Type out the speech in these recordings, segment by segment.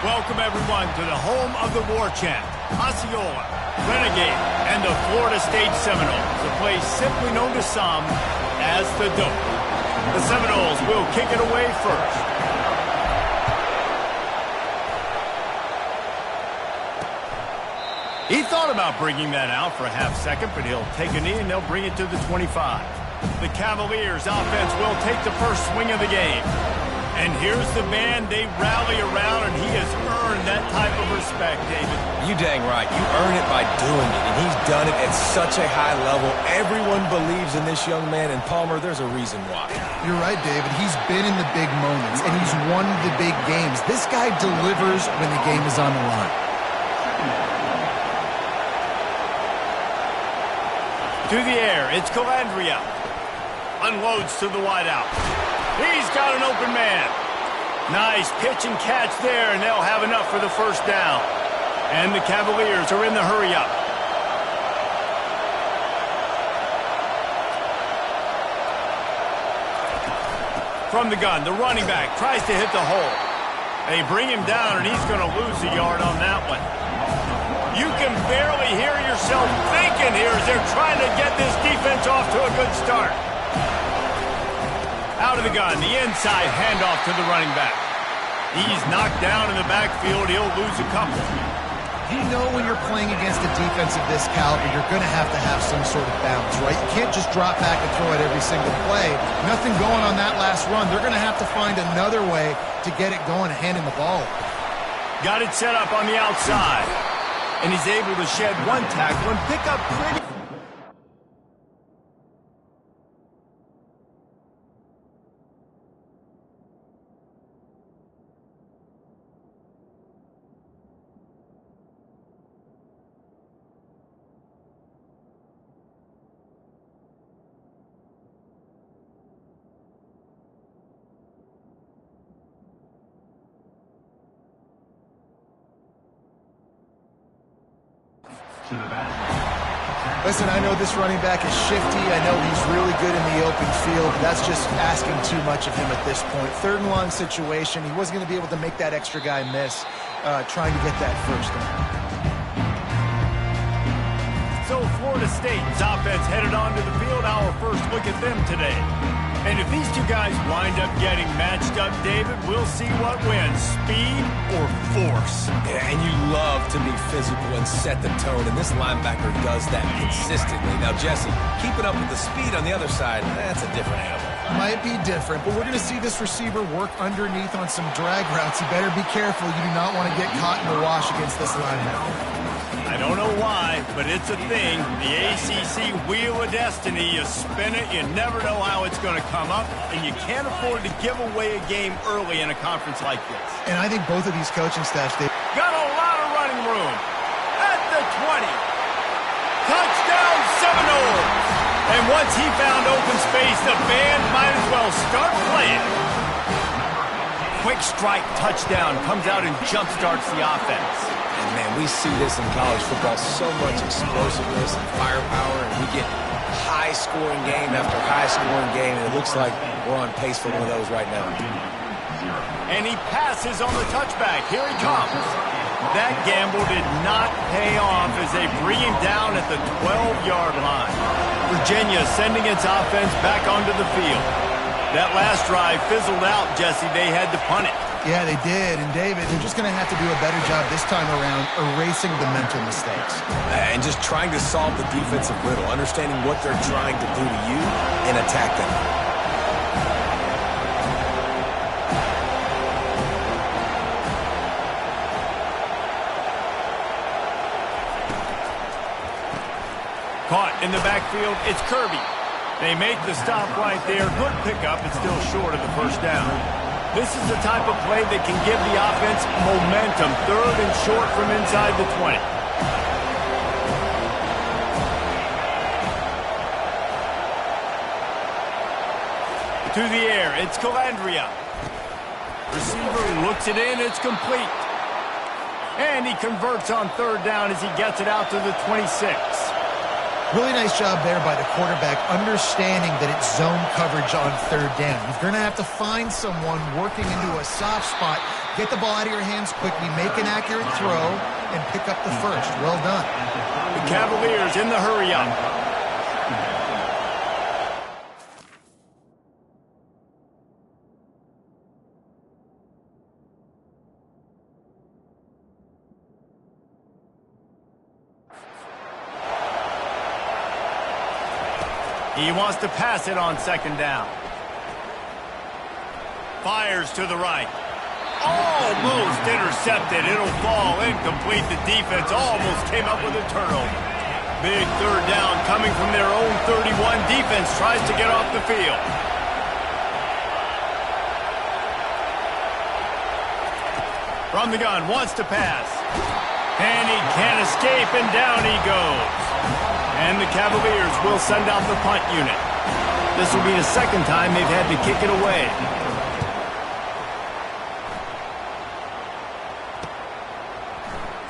Welcome, everyone, to the home of the war chant, Osceola, Renegade, and the Florida State Seminoles, a place simply known to some as the Dope. The Seminoles will kick it away first. He thought about bringing that out for a half second, but he'll take a knee and they'll bring it to the 25. The Cavaliers' offense will take the first swing of the game. And here's the man they rally around, and he has earned that type of respect, David. You dang right. You earn it by doing it, and he's done it at such a high level. Everyone believes in this young man, and Palmer, there's a reason why. You're right, David. He's been in the big moments, and he's won the big games. This guy delivers when the game is on the line. To the air, it's Calandria. Unloads to the wideout. He's got an open man. Nice pitch and catch there, and they'll have enough for the first down. And the Cavaliers are in the hurry-up. From the gun, the running back tries to hit the hole. They bring him down, and he's going to lose a yard on that one. You can barely hear yourself thinking here as they're trying to get this defense off to a good start. Out of the gun, the inside handoff to the running back. He's knocked down in the backfield. He'll lose a couple. You know when you're playing against a defense of this caliber, you're going to have some sort of balance, right? You can't just drop back and throw it every single play. Nothing going on that last run. They're going to have to find another way to get it going and hand him the ball. Got it set up on the outside. And he's able to shed one tackle and pick up pretty... Listen, I know this running back is shifty. I know he's really good in the open field. That's just asking too much of him at this point. Third and long situation. He wasn't going to be able to make that extra guy miss trying to get that first down. So Florida State's offense headed onto the field. Our first look at them today. And if these two guys wind up getting matched up, David, we'll see what wins, speed or force. Yeah, and you love to be physical and set the tone, and this linebacker does that consistently. Now, Jesse, keeping up with the speed on the other side, that's a different animal. Might be different, but we're going to see this receiver work underneath on some drag routes. You better be careful. You do not want to get caught in the wash against this linebacker. I don't know why, but it's a thing. The ACC Wheel of Destiny, you spin it, you never know how it's going to come up, and you can't afford to give away a game early in a conference like this. And I think both of these coaching staffs, they've got a lot of running room. At the 20. Touchdown Seminoles! And once he found open space, the band might as well start playing. Quick strike touchdown comes out and jump-starts the offense. And, man, we see this in college football, so much explosiveness and firepower, and we get high-scoring game after high-scoring game, and it looks like we're on pace for one of those right now. And he passes on the touchback. Here he comes. That gamble did not pay off as they bring him down at the 12-yard line. Virginia sending its offense back onto the field. That last drive fizzled out, Jesse. They had to punt it. Yeah, they did. And, David, they're just going to have to do a better job this time around erasing the mental mistakes. And just trying to solve the defensive riddle, understanding what they're trying to do to you and attack them. Caught in the backfield, it's Kirby. They make the stop right there. Good pickup, it's still short of the first down. This is the type of play that can give the offense momentum. Third and short from inside the 20. To the air, it's Calandria. Receiver looks it in, it's complete. And he converts on third down as he gets it out to the 26. Really nice job there by the quarterback, understanding that it's zone coverage on third down. You're going to have to find someone working into a soft spot Get the ball out of your hands quickly, make an accurate throw, and pick up the first. Well done. The Cavaliers in the hurry-up. He wants to pass it on second down. Fires to the right. Almost intercepted. It'll fall incomplete. The defense almost came up with a turnover. Big third down coming from their own 31. Defense tries to get off the field. From the gun, wants to pass. And he can't escape, and down he goes. And the Cavaliers will send out the punt unit. This will be the second time they've had to kick it away.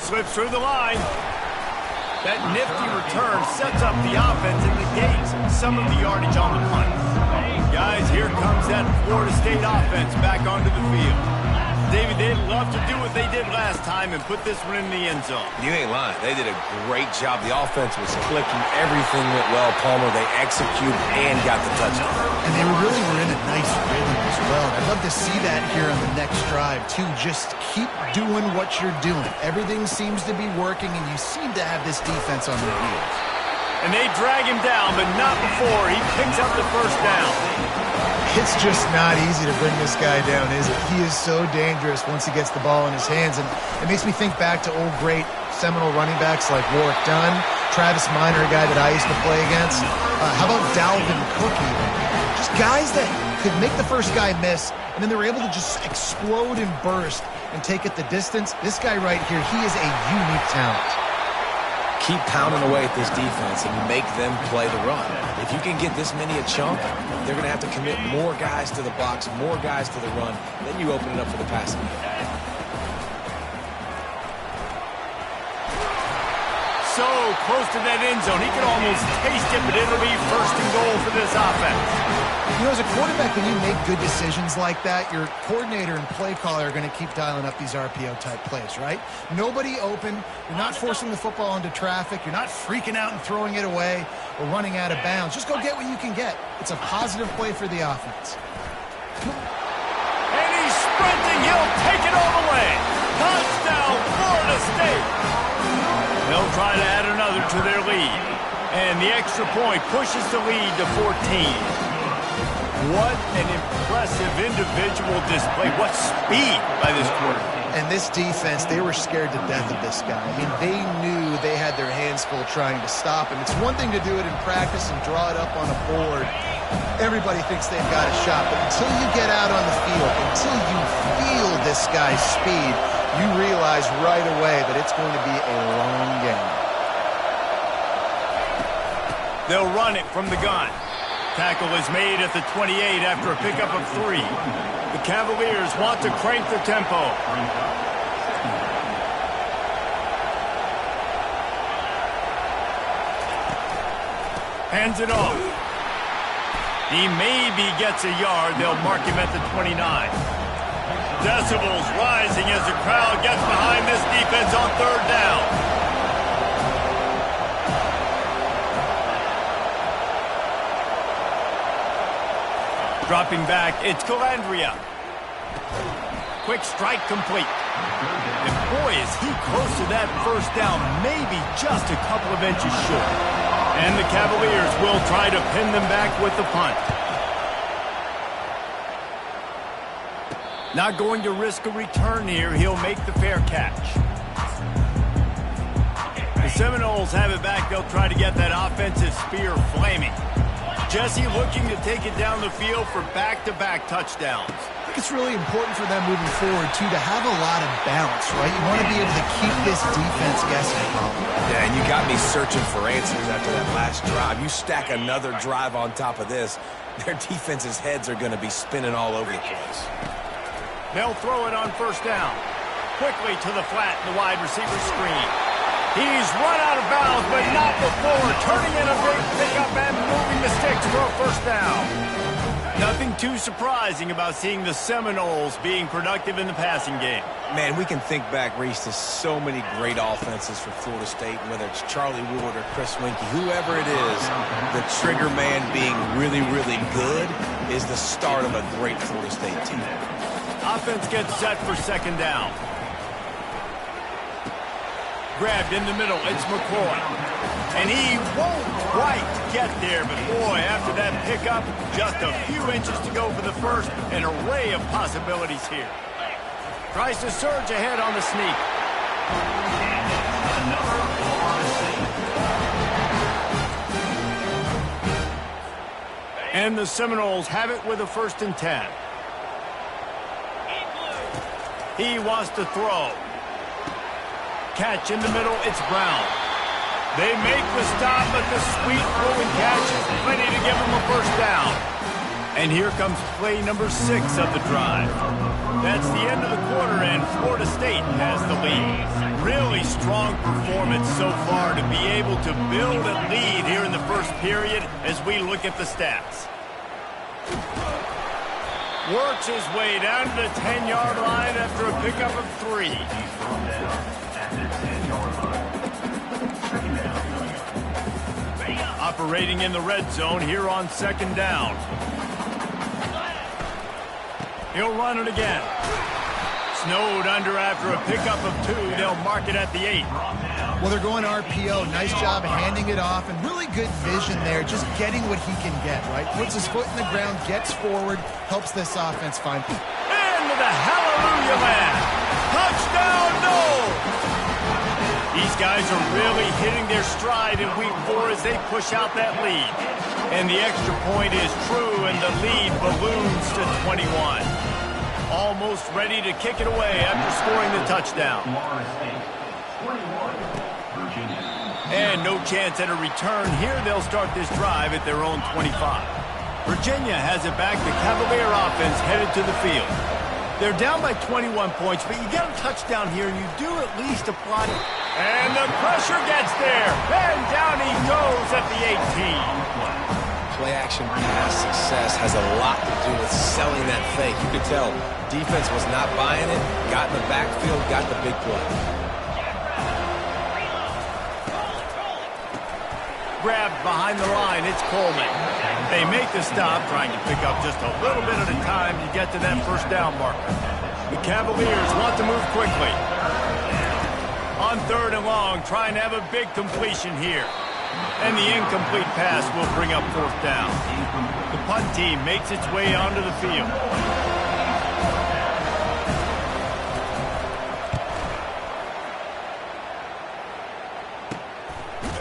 Slips through the line. That nifty return sets up the offense and negates some of the yardage on the punt. Guys, here comes that Florida State offense back onto the field. David, they'd love to do what they did last time and put this one in the end zone. You ain't lying. They did a great job. The offense was clicking. Everything went well, Palmer. They executed and got the touchdown. And they really were in a nice rhythm as well. I'd love to see that here on the next drive, too. Just keep doing what you're doing. Everything seems to be working, and you seem to have this defense on their heels. And they drag him down, but not before he picks up the first down. It's just not easy to bring this guy down, is it? He is so dangerous once he gets the ball in his hands. And it makes me think back to old great Seminole running backs like Warwick Dunn, Travis Minor, a guy that I used to play against. How about Dalvin Cook even? Just guys that could make the first guy miss, and then they were able to just explode and burst and take it the distance. This guy right here, he is a unique talent. Keep pounding away at this defense and make them play the run. If you can get this many a chunk, they're going to have to commit more guys to the box, more guys to the run. Then you open it up for the passing game. So close to that end zone. He can almost taste it, but it'll be first and goal for this offense. You know, as a quarterback, when you make good decisions like that, your coordinator and play caller are going to keep dialing up these RPO-type plays, right? Nobody open. You're not forcing the football into traffic. You're not freaking out and throwing it away or running out of bounds. Just go get what you can get. It's a positive play for the offense. And he's sprinting. He'll take it all the way. Touchdown, Florida State. They'll try to add another to their lead. And the extra point pushes the lead to 14. What an impressive individual display. What speed by this quarterback. And this defense, they were scared to death of this guy. I mean, they knew they had their hands full trying to stop him. It's one thing to do it in practice and draw it up on a board. Everybody thinks they've got a shot. But until you get out on the field, until you feel this guy's speed, you realize right away that it's going to be a long game. They'll run it from the gun. Tackle is made at the 28 after a pickup of 3. The Cavaliers want to crank the tempo. Hands it off. He maybe gets a yard. They'll mark him at the 29. Decibels rising as the crowd gets behind this defense on third down. Dropping back, it's Calandria. Quick strike complete. And boy, is he close to that first down, maybe just a couple of inches short. And the Cavaliers will try to pin them back with the punt. Not going to risk a return here. He'll make the fair catch. The Seminoles have it back. They'll try to get that offensive spear flaming. Jesse looking to take it down the field for back-to-back touchdowns. I think it's really important for them moving forward, too, to have a lot of balance, right? You want to be able to keep this defense guessing. Yeah, and you got me searching for answers after that last drive. You stack another drive on top of this, their defense's heads are going to be spinning all over the place. They'll throw it on first down. Quickly to the flat in the wide receiver screen. He's run out of bounds, but not before turning in a big pickup and moving the sticks for a first down. Nothing too surprising about seeing the Seminoles being productive in the passing game. Man, we can think back, Reese, to so many great offenses for Florida State, whether it's Charlie Ward or Chris Winkie, whoever it is, the trigger man being really, really good is the start of a great Florida State team. Offense gets set for second down. Grabbed in the middle, it's McCoy. And he won't quite get there, but boy, after that pickup, just a few inches to go for the first, an array of possibilities here. Tries to surge ahead on the sneak. And the Seminoles have it with a 1st and 10. He wants to throw. Catch in the middle, it's Brown. They make the stop, but the sweet throwing catch is plenty to give them a 1st down. And here comes play number 6 of the drive. That's the end of the quarter, and Florida State has the lead. Really strong performance so far to be able to build a lead here in the first period as we look at the stats. Works his way down to the 10-yard line after a pickup of 3. Operating in the red zone here on 2nd down. He'll run it again. Snowed under after a pickup of 2. They'll mark it at the 8. Well, they're going RPO. Nice job handing it off, and really good vision there, just getting what he can get, right? Puts his foot in the ground, gets forward, helps this offense find. Into the hallelujah land. Touchdown, no! These guys are really hitting their stride in week 4 as they push out that lead. And the extra point is true, and the lead balloons to 21. Almost ready to kick it away after scoring the touchdown. And no chance at a return. Here they'll start this drive at their own 25. Virginia has it back. The Cavalier offense headed to the field. They're down by 21 points, but you get a touchdown here, and you do at least apply it. And the pressure gets there. And down he goes at the 18. Play-action pass success has a lot to do with selling that fake. You could tell defense was not buying it, got in the backfield, got the big play. Grabbed behind the line, it's Coleman. They make the stop, trying to pick up just a little bit at a time to get to that 1st down marker. The Cavaliers want to move quickly. On 3rd and long, trying to have a big completion here. And the incomplete pass will bring up 4th down. The punt team makes its way onto the field.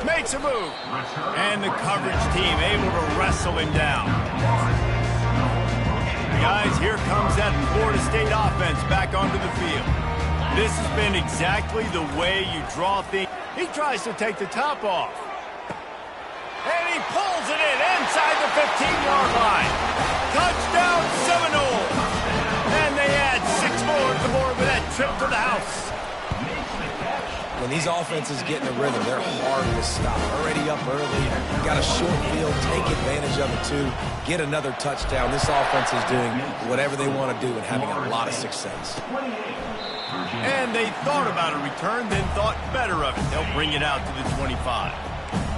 Makes a move. And the coverage team able to wrestle him down. Guys, here comes that Florida State offense back onto the field. This has been exactly the way you draw things. He tries to take the top off. And he pulls it in inside the 15-yard line. Touchdown, Seminoles. And they add 6 more to the board with that trip to the house. When these offenses get in a rhythm, they're hard to stop. Already up early, got a short field, take advantage of it too, get another touchdown. This offense is doing whatever they want to do and having a lot of success. And they thought about a return, then thought better of it. They'll bring it out to the 25.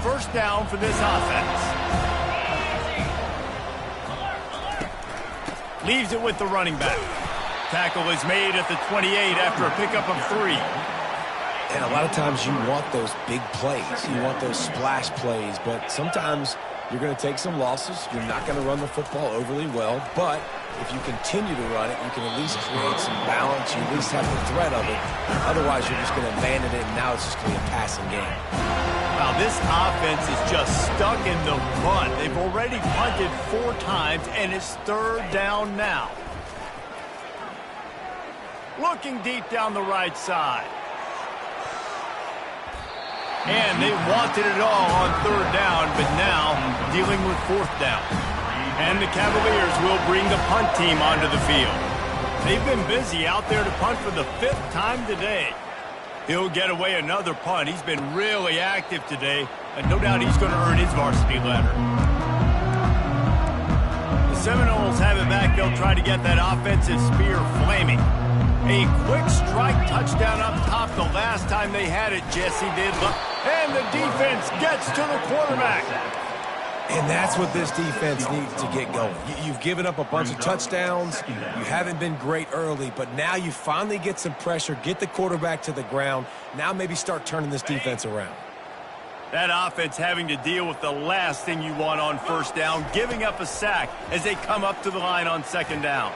1st down for this offense. Leaves it with the running back. Tackle is made at the 28 after a pickup of 3. And a lot of times you want those big plays. You want those splash plays. But sometimes you're going to take some losses. You're not going to run the football overly well. But if you continue to run it, you can at least create some balance. You at least have the threat of it. Otherwise, you're just going to abandon it, and now it's just going to be a passing game. Wow, this offense is just stuck in the run. They've already punted 4 times, and it's 3rd down now. Looking deep down the right side. And they wanted it all on 3rd down, but now dealing with 4th down. And the Cavaliers will bring the punt team onto the field. They've been busy out there to punt for the 5th time today. He'll get away another punt. He's been really active today, and no doubt he's going to earn his varsity letter. The Seminoles have it back. They'll try to get that offensive spear flaming. A quick strike touchdown up top the last time they had it, Jesse did. And the defense gets to the quarterback. And that's what this defense needs to get going. You've given up a bunch of touchdowns. You haven't been great early, but now you finally get some pressure, get the quarterback to the ground. Now maybe start turning this defense around. That offense having to deal with the last thing you want on first down, giving up a sack as they come up to the line on second down.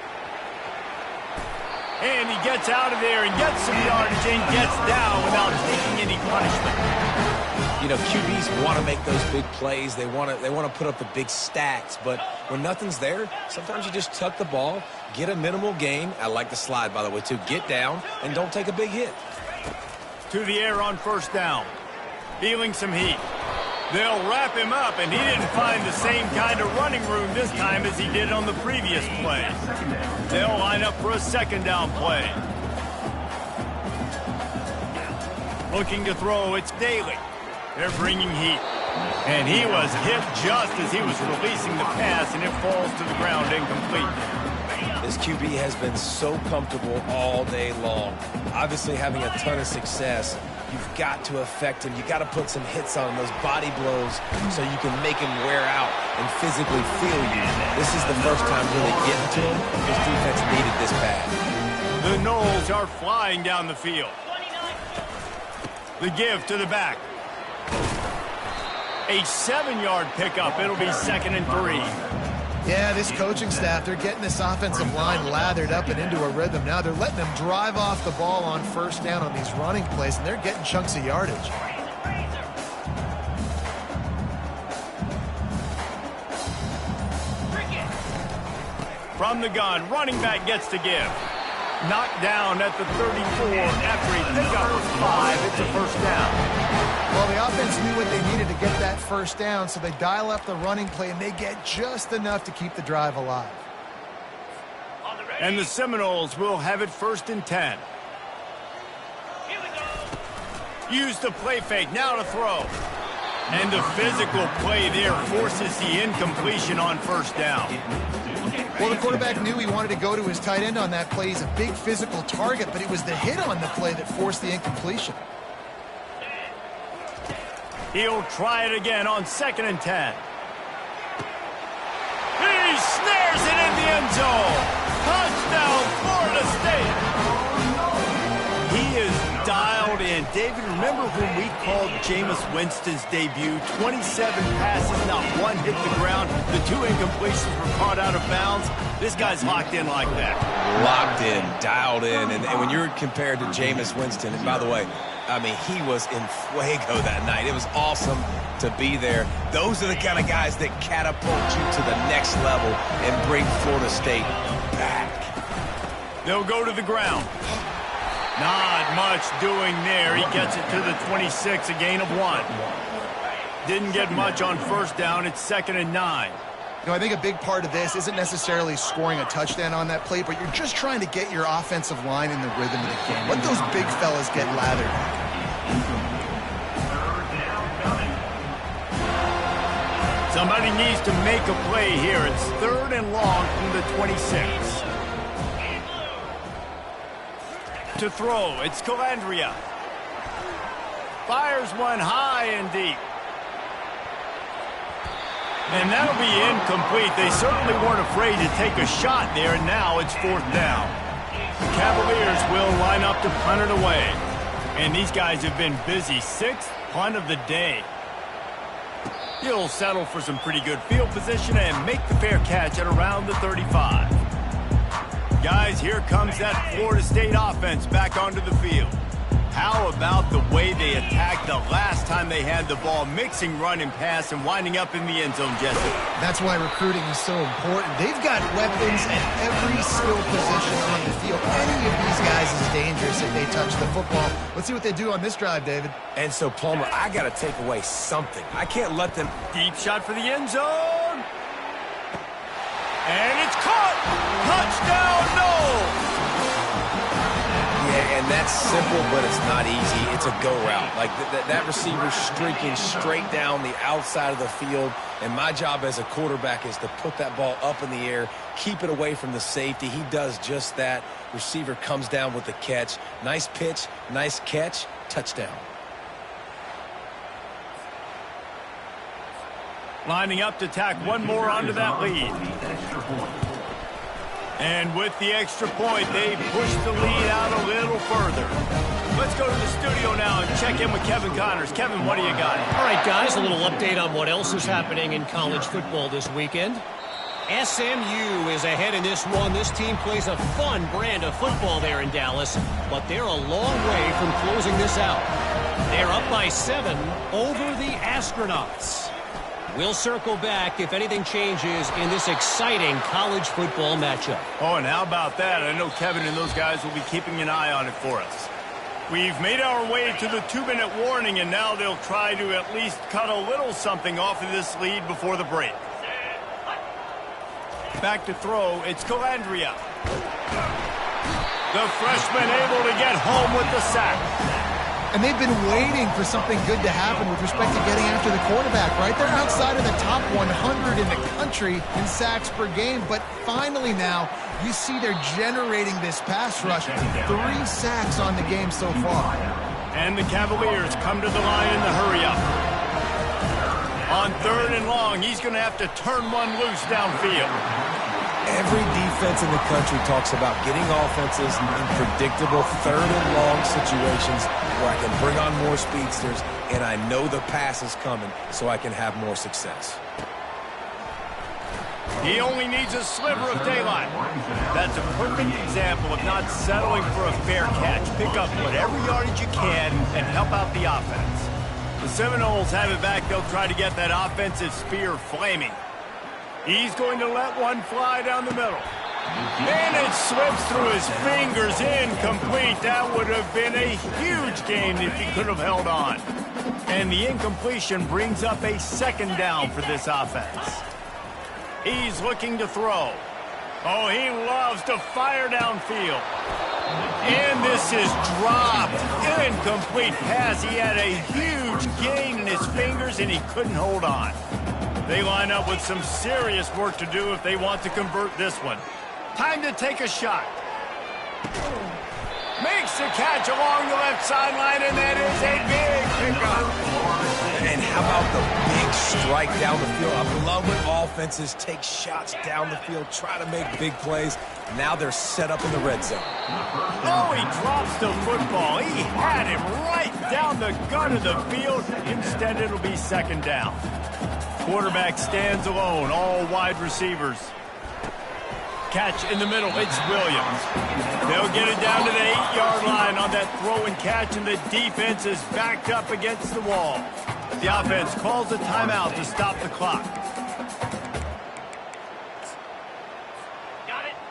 And he gets out of there and gets some yardage and gets down without taking any punishment. You know, QBs want to make those big plays. They want to put up the big stats. But when nothing's there, sometimes you just tuck the ball, get a minimal gain. I like the slide, by the way, too. Get down and don't take a big hit. To the air on first down. Feeling some heat. They'll wrap him up, and he didn't find the same kind of running room this time as he did on the previous play. They'll line up for a second down play. Looking to throw, it's Daly. They're bringing heat. And he was hit just as he was releasing the pass, and it falls to the ground incomplete. This QB has been so comfortable all day long. Obviously having a ton of success. You've got to affect him. You've got to put some hits on him, those body blows, so you can make him wear out and physically feel you. This is the first time really getting to him. This defense needed this bad. The Noles are flying down the field. The give to the back. A 7-yard pickup. It'll be 2nd and 3. Yeah, this coaching staff, they're getting this offensive line lathered up and into a rhythm. Now they're letting them drive off the ball on first down on these running plays, and they're getting chunks of yardage. From the gun, running back gets to give. Knocked down at the 34 after he picked up for 5. It's a first down. Well, the offense knew what they needed to get that first down, so they dial up the running play, and they get just enough to keep the drive alive. And the Seminoles will have it 1st and 10. Use the play fake, now to throw. And the physical play there forces the incompletion on first down. Well, the quarterback knew he wanted to go to his tight end on that play. He's a big physical target, but it was the hit on the play that forced the incompletion. He'll try it again on 2nd and 10. He snares it in the end zone. Touchdown, Florida State. He is dialed in. David, remember when we called Jameis Winston's debut? 27 passes, not one hit the ground. The 2 incompletions were caught out of bounds. This guy's locked in like that. Locked in, dialed in. And when you're compared to Jameis Winston, and by the way, I mean, he was in fuego that night. It was awesome to be there. Those are the kind of guys that catapult you to the next level and bring Florida State back. They'll go to the ground. Not much doing there. He gets it to the 26, a gain of 1. Didn't get much on first down. It's 2nd and 9. You know, I think a big part of this isn't necessarily scoring a touchdown on that play, but you're just trying to get your offensive line in the rhythm of the game. Let those big fellas get lathered. Somebody needs to make a play here. It's 3rd and long from the 26. To throw, it's Calandria. Fires one high and deep. And that'll be incomplete. They certainly weren't afraid to take a shot there, and now it's 4th down. The Cavaliers will line up to punt it away. And these guys have been busy. 6th punt of the day. He'll settle for some pretty good field position and make the fair catch at around the 35. Guys, here comes that Florida State offense back onto the field. How about the way they attacked the last time they had the ball, mixing run and pass and winding up in the end zone, Jesse? That's why recruiting is so important. They've got weapons at every skill position on the field. Any of these guys is dangerous if they touch the football. Let's see what they do on this drive, David. And so, Palmer, I got to take away something. I can't let them... Deep shot for the end zone. And it's caught. Touchdown, Noles. Yeah, and that's simple, but it's not easy. It's a go route. Like that receiver streaking straight down the outside of the field, and my job as a quarterback is to put that ball up in the air, keep it away from the safety. He does just that. Receiver comes down with the catch. Nice pitch, nice catch, touchdown. Lining up to tack one more onto that lead. And with the extra point, they push the lead out a little further. Let's go to the studio now and check in with Kevin Connors. Kevin, what do you got? All right, guys, a little update on what else is happening in college football this weekend. SMU is ahead in this one. This team plays a fun brand of football there in Dallas, but they're a long way from closing this out. They're up by 7 over the Astronauts. We'll circle back if anything changes in this exciting college football matchup. Oh, and how about that? I know Kevin and those guys will be keeping an eye on it for us. We've made our way to the 2-minute warning, and now they'll try to at least cut a little something off of this lead before the break. Back to throw, it's Calandria. The freshman able to get home with the sack. And they've been waiting for something good to happen with respect to getting after the quarterback, right? They're outside of the top 100 in the country in sacks per game, but finally now you see they're generating this pass rush. 3 sacks on the game so far. And the Cavaliers come to the line in the hurry-up. On 3rd and long, he's going to have to turn one loose downfield. Every defense in the country talks about getting offenses in predictable 3rd and long situations where I can bring on more speedsters and I know the pass is coming so I can have more success. He only needs a sliver of daylight. That's a perfect example of not settling for a fair catch. Pick up whatever yardage you can and help out the offense. The Seminoles have it back. They'll try to get that offensive spear flaming. He's going to let one fly down the middle. And it slips through his fingers, incomplete. That would have been a huge gain if he could have held on. And the incompletion brings up a 2nd down for this offense. He's looking to throw. Oh, he loves to fire downfield. And this is dropped. Incomplete pass. He had a huge gain in his fingers, and he couldn't hold on. They line up with some serious work to do if they want to convert this one. Time to take a shot. Makes the catch along the left sideline, and that is a big pickup. And how about the big strike down the field? I love when offenses take shots down the field, try to make big plays. Now they're set up in the red zone. Oh, he drops the football. He had him right down the gut of the field. Instead, it'll be 2nd down. Quarterback stands alone, all wide receivers. Catch in the middle, it's Williams. They'll get it down to the 8-yard line on that throw and catch, and the defense is backed up against the wall. The offense calls a timeout to stop the clock.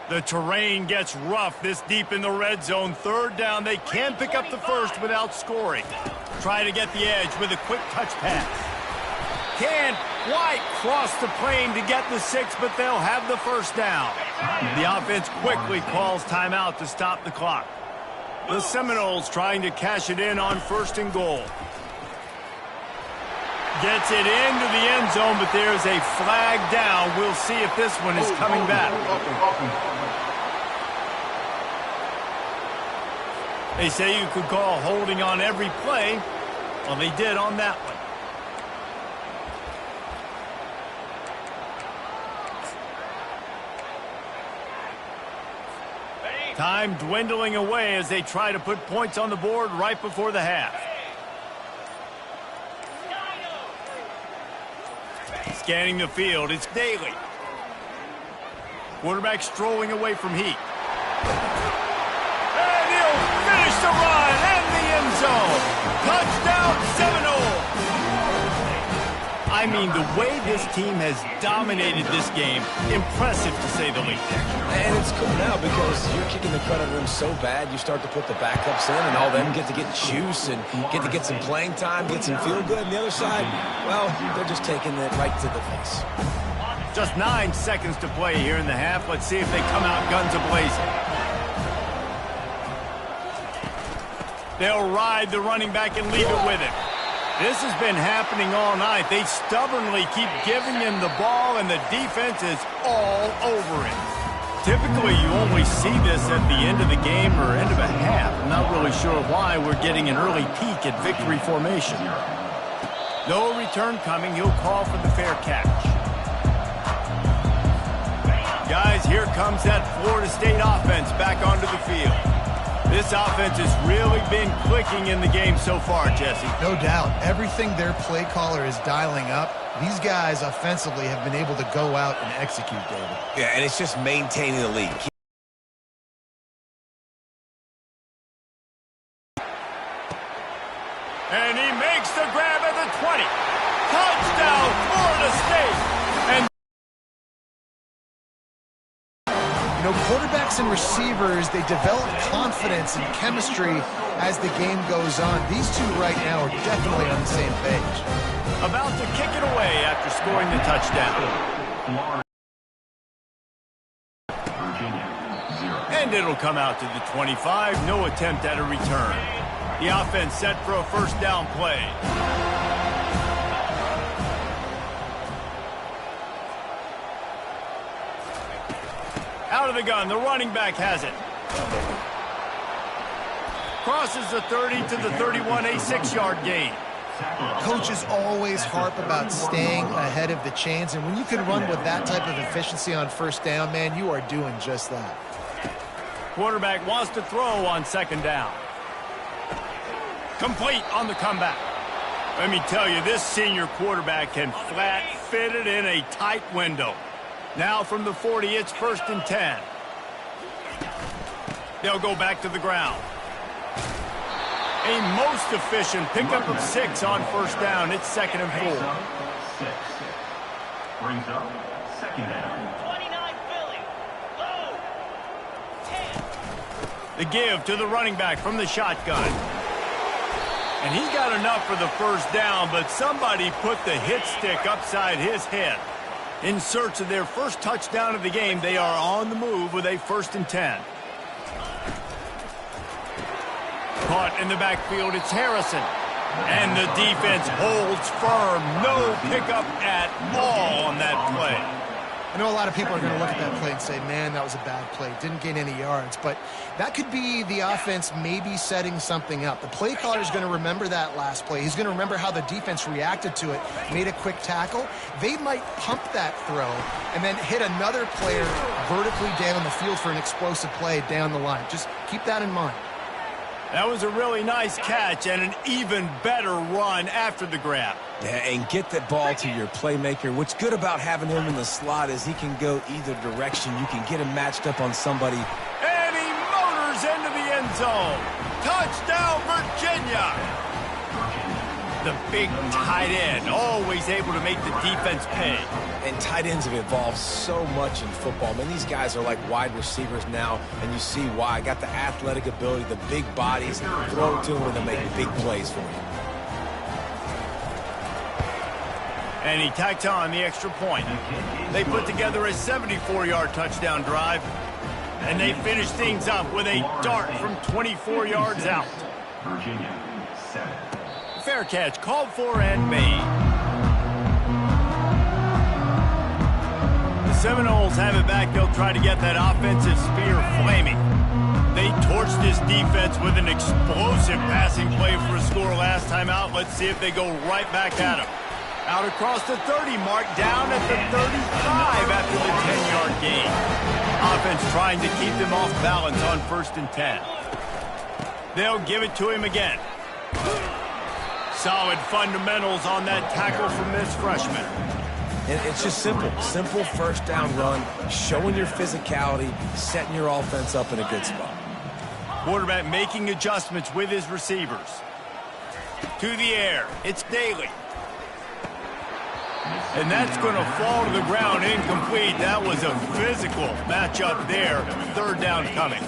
The terrain gets rough this deep in the red zone. 3rd down, they can pick up the first without scoring. Try to get the edge with a quick touch pass. Can't quite cross the plane to get the 6, but they'll have the 1st down. The offense quickly calls timeout to stop the clock. The Seminoles trying to cash it in on 1st and goal. Gets it into the end zone, but there's a flag down. We'll see if this one is coming back. They say you could call holding on every play. Well, they did on that one. Time dwindling away as they try to put points on the board right before the half. Scanning the field, it's Daly. Quarterback strolling away from Heat. And he'll finish the run and the end zone. Touchdown, Seminoles. I mean, the way this team has dominated this game, impressive to say the least. And it's cool now because you're kicking the credit room so bad, you start to put the backups in, and all them get to get juice and get to get some playing time, get some feel good. And the other side, well, they're just taking it right to the face. Just 9 seconds to play here in the half. Let's see if they come out guns a-blazing. They'll ride the running back and leave it with him. This has been happening all night. They stubbornly keep giving him the ball, and the defense is all over it. Typically, you only see this at the end of the game or end of a half. I'm not really sure why we're getting an early peek at victory formation. No return coming. He'll call for the fair catch. Guys, here comes that Florida State offense back onto the field. This offense has really been clicking in the game so far, Jesse. No doubt. Everything their play caller is dialing up, these guys offensively have been able to go out and execute, David. Yeah, and it's just maintaining the lead. And he makes the grab at the 20. Touchdown, Florida State. And you know, quarterbacks and receivers, they develop confidence and chemistry as the game goes on. These two right now are definitely on the same page. About to kick it away after scoring the touchdown. And it'll come out to the 25. No attempt at a return. The offense set for a first down play. Out of the gun, the running back has it. Crosses the 30 to the 31, a 6-yard gain. Coaches always harp about staying ahead of the chains, and when you can run with that type of efficiency on first down, man, you are doing just that. Quarterback wants to throw on second down. Complete on the comeback. Let me tell you, this senior quarterback can flat fit it in a tight window. Now from the 40, it's 1st and 10. They'll go back to the ground. A most efficient pickup of 6 on first down. It's 2nd and 4. Brings up 2nd down. 29 Philly. Low. 10. The give to the running back from the shotgun. And he got enough for the first down, but somebody put the hit stick upside his head. In search of their first touchdown of the game, they are on the move with a 1st and 10. Caught in the backfield, it's Harrison. And the defense holds firm. No pickup at all on that play. I know a lot of people are going to look at that play and say, man, that was a bad play. Didn't gain any yards. But that could be the offense maybe setting something up. The play caller is going to remember that last play. He's going to remember how the defense reacted to it, made a quick tackle. They might pump that throw and then hit another player vertically down the field for an explosive play down the line. Just keep that in mind. That was a really nice catch and an even better run after the grab. Yeah, and get the ball to your playmaker. What's good about having him in the slot is he can go either direction. You can get him matched up on somebody. And he motors into the end zone. Touchdown, Virginia. The big tight end, always able to make the defense pay. And tight ends have evolved so much in football. Man, these guys are like wide receivers now, and you see why. Got the athletic ability, the big bodies, throw it to them, and they'll make big plays for you. And he tacked on the extra point. They put together a 74-yard touchdown drive, and they finish things up with a dart from 24 yards out. Virginia 7. Fair catch called for and made. The Seminoles have it back. They'll try to get that offensive spear flaming. They torched this defense with an explosive passing play for a score last time out. Let's see if they go right back at him. Out across the 30 mark, down at the 35 after the 10-yard gain. Offense trying to keep them off balance on 1st and 10. They'll give it to him again. Solid fundamentals on that tackle from this freshman. And it's just simple. Simple first down run, showing your physicality, setting your offense up in a good spot. Quarterback making adjustments with his receivers. To the air, it's Daly. And that's going to fall to the ground incomplete. That was a physical matchup there. 3rd down coming.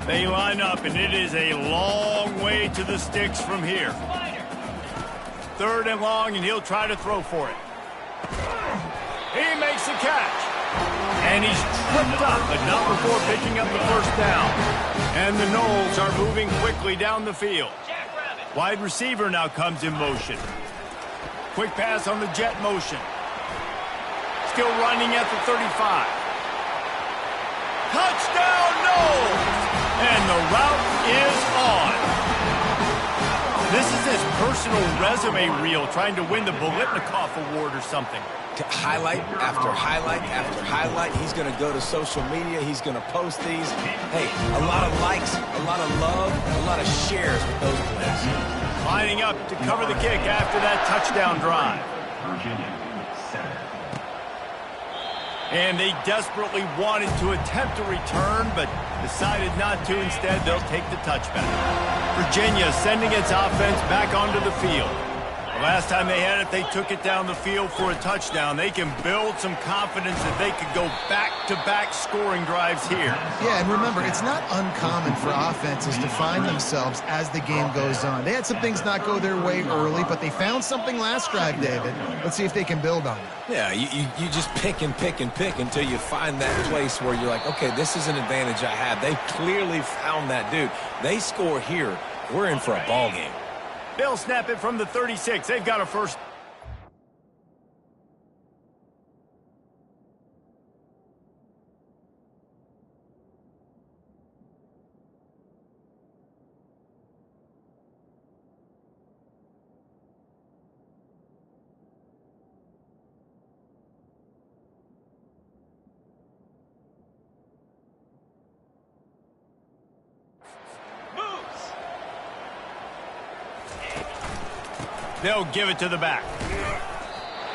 They line up, and it is a long way to the sticks from here. 3rd and long, and he'll try to throw for it. He makes the catch. And he's tripped up, but not before picking up the first down. And the Knowles are moving quickly down the field. Jackrabbit. Wide receiver now comes in motion. Quick pass on the jet motion. Still running at the 35. Touchdown, Knowles! And the route is on. This is his personal resume reel, trying to win the Bolitnikoff Award or something. Highlight after highlight after highlight. He's going to go to social media. He's going to post these. Hey, a lot of likes, a lot of love, a lot of shares with those plays. Lining up to cover the kick after that touchdown drive. Virginia, 7. And they desperately wanted to attempt a return, but decided not to. Instead, they'll take the touchback. Virginia sending its offense back onto the field. The last time they had it, they took it down the field for a touchdown. They can build some confidence that they could go back-to-back scoring drives here. Yeah, and remember, it's not uncommon for offenses to find themselves as the game goes on. They had some things not go their way early, but they found something last drive, David. Let's see if they can build on it. Yeah, you just pick and pick and pick until you find that place where you're like, okay, this is an advantage I have. They clearly found that dude. They score here. We're in for a ball game. They'll snap it from the 36. They've got a first. They'll give it to the back.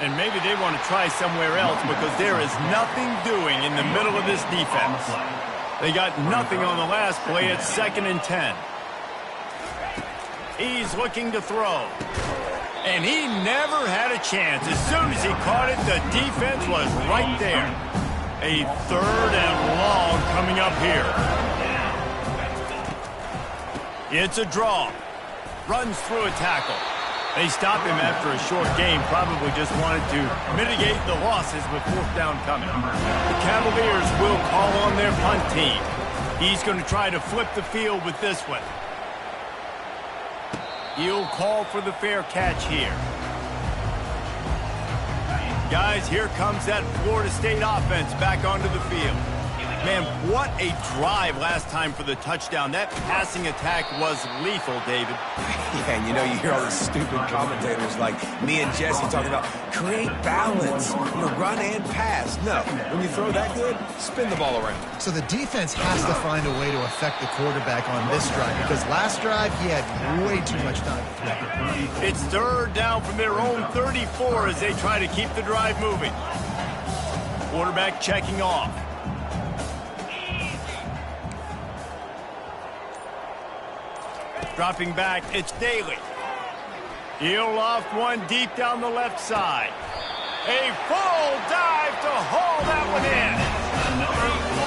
And maybe they want to try somewhere else because there is nothing doing in the middle of this defense. They got nothing on the last play. It's 2nd and 10. He's looking to throw. And he never had a chance. As soon as he caught it, the defense was right there. A 3rd and long coming up here. It's a draw. Runs through a tackle. They stop him after a short game, probably just wanted to mitigate the losses with 4th down coming. The Cavaliers will call on their punt team. He's going to try to flip the field with this one. He'll call for the fair catch here. Guys, here comes that Florida State offense back onto the field. Man, what a drive last time for the touchdown. That passing attack was lethal, David. Yeah, and you know, you hear all these stupid commentators like me and Jesse talking about create balance, run and pass. No, when you throw that good, spin the ball around. So the defense has to find a way to affect the quarterback on this drive because last drive he had way too much time to play. It's 3rd down from their own 34 as they try to keep the drive moving. Quarterback checking off. Dropping back, it's Daly. He'll loft one deep down the left side. A full dive to haul that one in.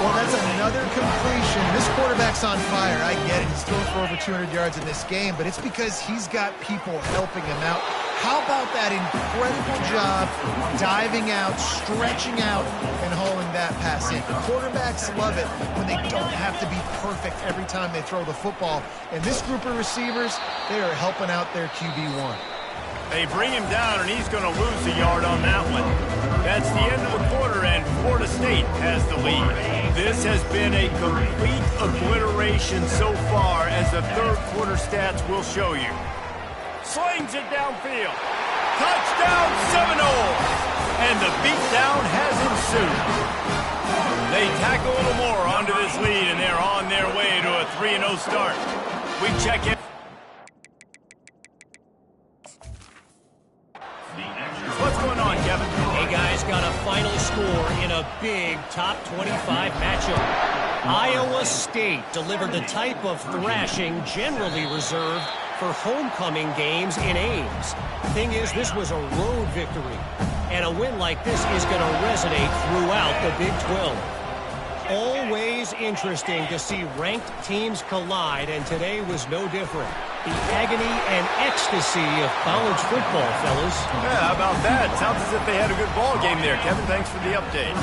Well, that's another completion. This quarterback's on fire. I get it. He's thrown for over 200 yards in this game, but it's because he's got people helping him out. How about that incredible job diving out, stretching out, and hauling that pass in? The quarterbacks love it when they don't have to be perfect every time they throw the football. And this group of receivers, they are helping out their QB1. They bring him down, and he's going to lose a yard on that one. That's the end of the quarter, and Florida State has the lead. This has been a complete obliteration so far, as the 3rd quarter stats will show you. Slings it downfield. Touchdown Seminoles! And the beatdown has ensued. They tack a little more onto this lead, and they're on their way to a 3-0 start. We check in. What's going on, Kevin? Hey, guys, got a final score in a big top 25 matchup. Iowa State delivered the type of thrashing generally reserved for homecoming games in Ames. Thing is, this was a road victory, and a win like this is going to resonate throughout the Big 12. Always interesting to see ranked teams collide, and today was no different. The agony and ecstasy of college football, fellas. Yeah, how about that? Sounds as if they had a good ball game there. Kevin, thanks for the update.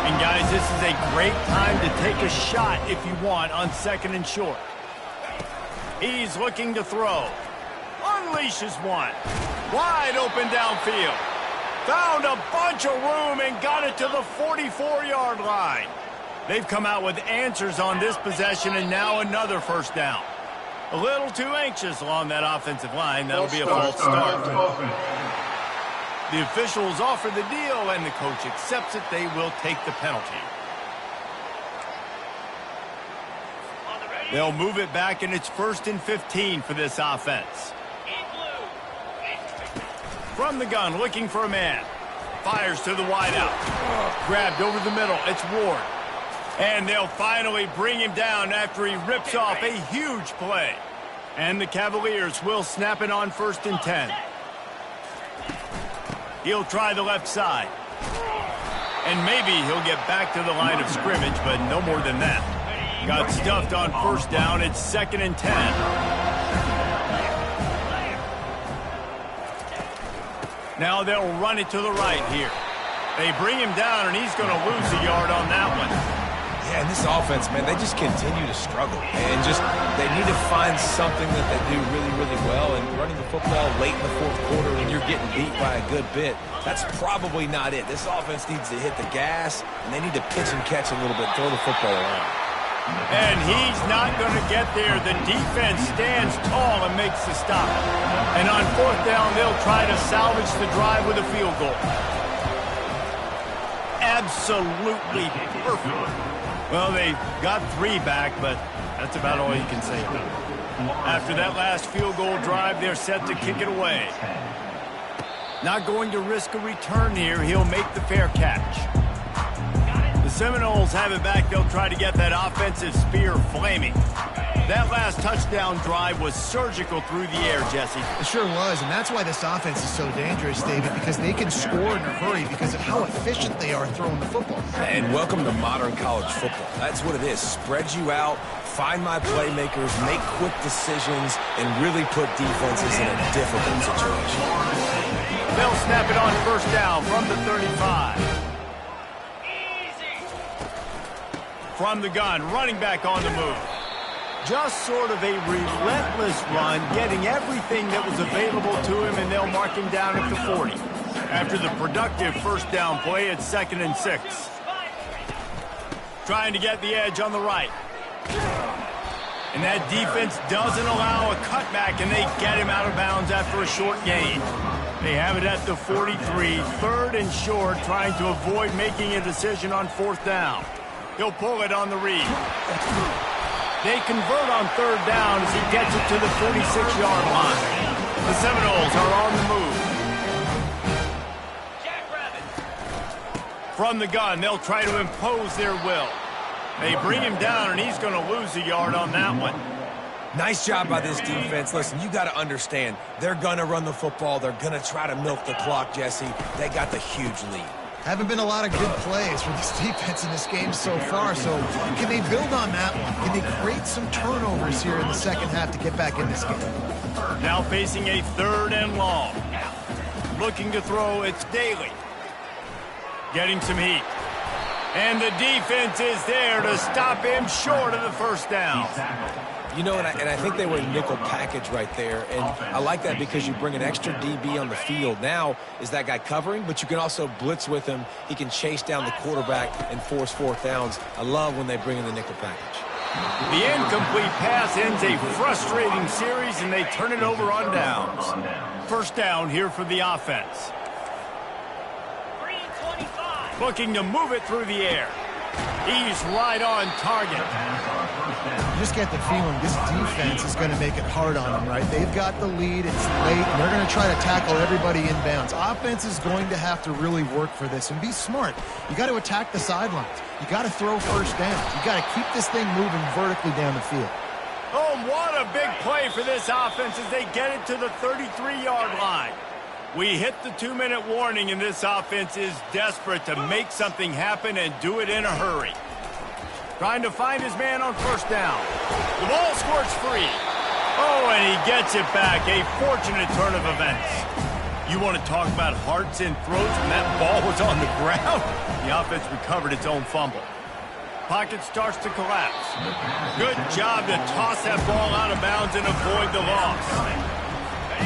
And guys, this is a great time to take a shot if you want on 2nd and short. He's looking to throw. Unleashes one. Wide open downfield. Found a bunch of room and got it to the 44-yard line. They've come out with answers on this possession and now another first down. A little too anxious along that offensive line. That'll be a false start. The officials offer the deal, and the coach accepts it. They will take the penalty. They'll move it back, and it's 1st and 15 for this offense. From the gun, looking for a man. Fires to the wideout. Grabbed over the middle. It's Ward. And they'll finally bring him down after he rips off a huge play. And the Cavaliers will snap it on 1st and 10. He'll try the left side. And maybe he'll get back to the line of scrimmage, but no more than that. Got stuffed on 1st down. It's 2nd and 10. Now they'll run it to the right here. They bring him down, and he's going to lose a yard on that one. Yeah, and this offense, man, they just continue to struggle. And they need to find something that they do really, really well. And running the football late in the 4th quarter when you're getting beat by a good bit, that's probably not it. This offense needs to hit the gas, and they need to pitch and catch a little bit, throw the football around. And he's not going to get there. The defense stands tall and makes the stop. And on 4th down, they'll try to salvage the drive with a field goal. Absolutely perfect. Well, they got 3 back, but that's about all you can say about it. After that last field goal drive, they're set to kick it away. Not going to risk a return here. He'll make the fair catch. The Seminoles have it back. They'll try to get that offensive spear flaming. That last touchdown drive was surgical through the air, Jesse. It sure was, and that's why this offense is so dangerous, David, because they can score in a hurry because of how efficient they are throwing the football. And welcome to modern college football. That's what it is. Spread you out, find my playmakers, make quick decisions, and really put defenses in a difficult situation. They'll snap it on 1st down from the 35. From the gun, running back on the move. Just sort of a relentless run, getting everything that was available to him, and they'll mark him down at the 40. After the productive 1st down play, it's 2nd and 6. Trying to get the edge on the right. And that defense doesn't allow a cutback, and they get him out of bounds after a short gain. They have it at the 43, 3rd and short, trying to avoid making a decision on 4th down. He'll pull it on the read. They convert on 3rd down as he gets it to the 46-yard line. The Seminoles are on the move. From the gun, they'll try to impose their will. They bring him down, and he's going to lose a yard on that one. Nice job by this defense. Listen, you got to understand, they're going to run the football. They're going to try to milk the clock, Jesse. They got the huge lead. Haven't been a lot of good plays for this defense in this game so far, so can they build on that one? Can they create some turnovers here in the 2nd half to get back in this game? Now facing a 3rd and long. Looking to throw, it's Daly. Getting some heat. And the defense is there to stop him short of the 1st down. You know, and I think they were in nickel package right there, and I like that because you bring an extra DB on the field. Now is that guy covering, but you can also blitz with him. He can chase down the quarterback and force 4th downs. I love when they bring in the nickel package. The incomplete pass ends a frustrating series, and they turn it over on downs. 1st down here for the offense. Looking to move it through the air. He's right on target. You just get the feeling this defense is going to make it hard on them, right? They've got the lead, it's late, and they're going to try to tackle everybody inbounds. Offense is going to have to really work for this and be smart. You got to attack the sidelines. You got to throw 1st downs. You got to keep this thing moving vertically down the field. Oh, what a big play for this offense as they get it to the 33-yard line. We hit the 2-minute warning, and this offense is desperate to make something happen and do it in a hurry. Trying to find his man on 1st down. The ball squirts free. Oh, and he gets it back. A fortunate turn of events. You want to talk about hearts and throats when that ball was on the ground? The offense recovered its own fumble. Pocket starts to collapse. Good job to toss that ball out of bounds and avoid the loss.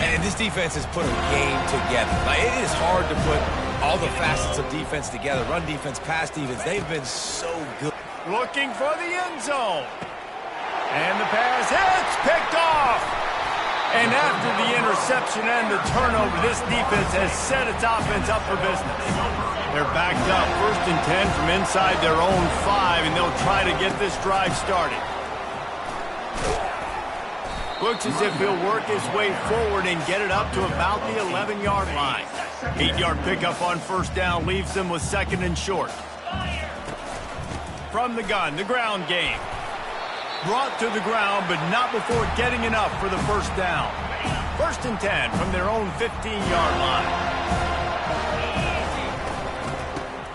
And this defense has put a game together. Like, it is hard to put all the facets of defense together. Run defense, pass defense. They've been so good. Looking for the end zone. And the pass hits, picked off. And after the interception and the turnover, this defense has set its offense up for business. They're backed up, 1st and 10 from inside their own 5, and they'll try to get this drive started. Looks as if he'll work his way forward and get it up to about the 11-yard line. 8-yard pickup on 1st down leaves them with 2nd and short. From the gun, the ground game. Brought to the ground, but not before getting enough for the 1st down. 1st and 10 from their own 15-yard line.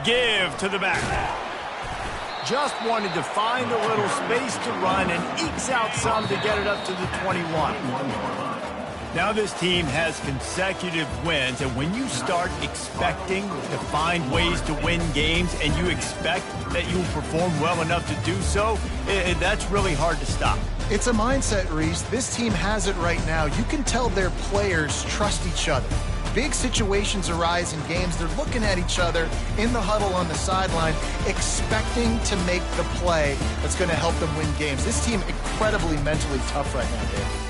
Give to the back. Just wanted to find a little space to run and ekes out some to get it up to the 21. Now this team has consecutive wins, and when you start expecting to find ways to win games and you expect that you'll perform well enough to do so, that's really hard to stop. It's a mindset, Reese. This team has it right now. You can tell their players trust each other. Big situations arise in games. They're looking at each other in the huddle on the sideline, expecting to make the play that's going to help them win games. This team incredibly mentally tough right now, Dave.